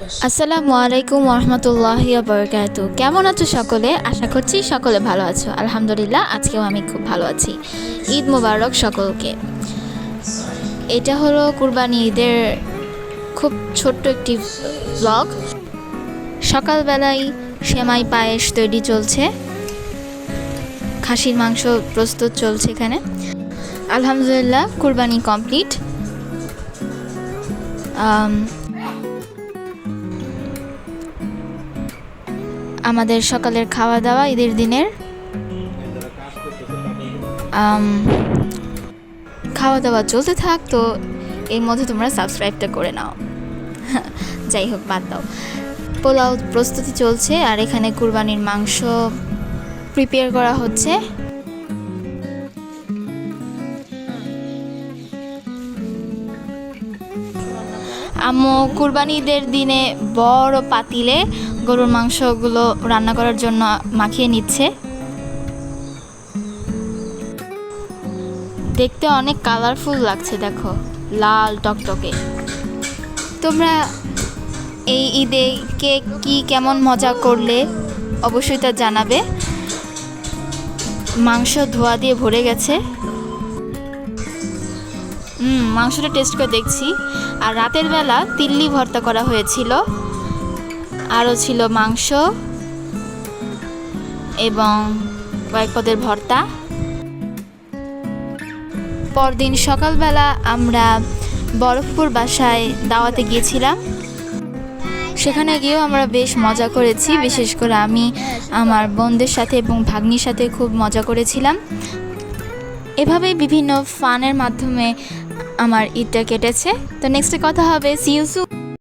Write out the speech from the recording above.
আসসালামু আলাইকুম ওরহমতুল্লাহি ওয়াবারাকাতু। কেমন আছো সকলে? আশা করছি সকলে ভালো আছো। আলহামদুলিল্লাহ, আজকেও আমি খুব ভালো আছি। ঈদ মোবারক সকলকে। এটা হলো কুরবানি ঈদের খুব ছোট্ট একটি ব্লগ। সকালবেলায় সেমাই পায়েস তৈরি চলছে, খাসির মাংস প্রস্তুত চলছে এখানে। আলহামদুলিল্লাহ, কুরবানি কমপ্লিট। আমাদের সকালের খাওয়া দাওয়া ঈদের দিনের খাওয়া দাওয়া চলতে থাক, তো এর মধ্যে তোমরা সাবস্ক্রাইবটা করে নাও। যাই হোক, বাদ দাও। পোলাও প্রস্তুতি চলছে আর এখানে কুরবানির মাংস প্রিপেয়ার করা হচ্ছে। আম্মু কুরবানি ঈদের দিনে বড় পাতিলে গরুর মাংসগুলো রান্না করার জন্য মাখিয়ে নিচ্ছে। দেখতে অনেক কালারফুল লাগছে, দেখো, লাল টকটকে। তোমরা এই ঈদে কে কি কেমন মজা করলে অবশ্যই তা জানাবে। মাংস ধোয়া দিয়ে ভরে গেছে। মাংসটা টেস্ট করে দেখছি। আর রাতের বেলা তিল্লি ভর্তা করা হয়েছিল, আরও ছিল মাংস এবং কয়েক পদের ভর্তা। পরদিন সকালবেলা আমরা বরফপুর বাসায় দাওয়াতে গিয়েছিলাম। সেখানে গিয়েও আমরা বেশ মজা করেছি, বিশেষ করে আমি আমার বোনদের সাথে এবং ভাগ্নির সাথে খুব মজা করেছিলাম। এভাবেই বিভিন্ন ফানের মাধ্যমে আমার ঈদটা কেটেছে। তো নেক্সটে কথা হবে। See you soon.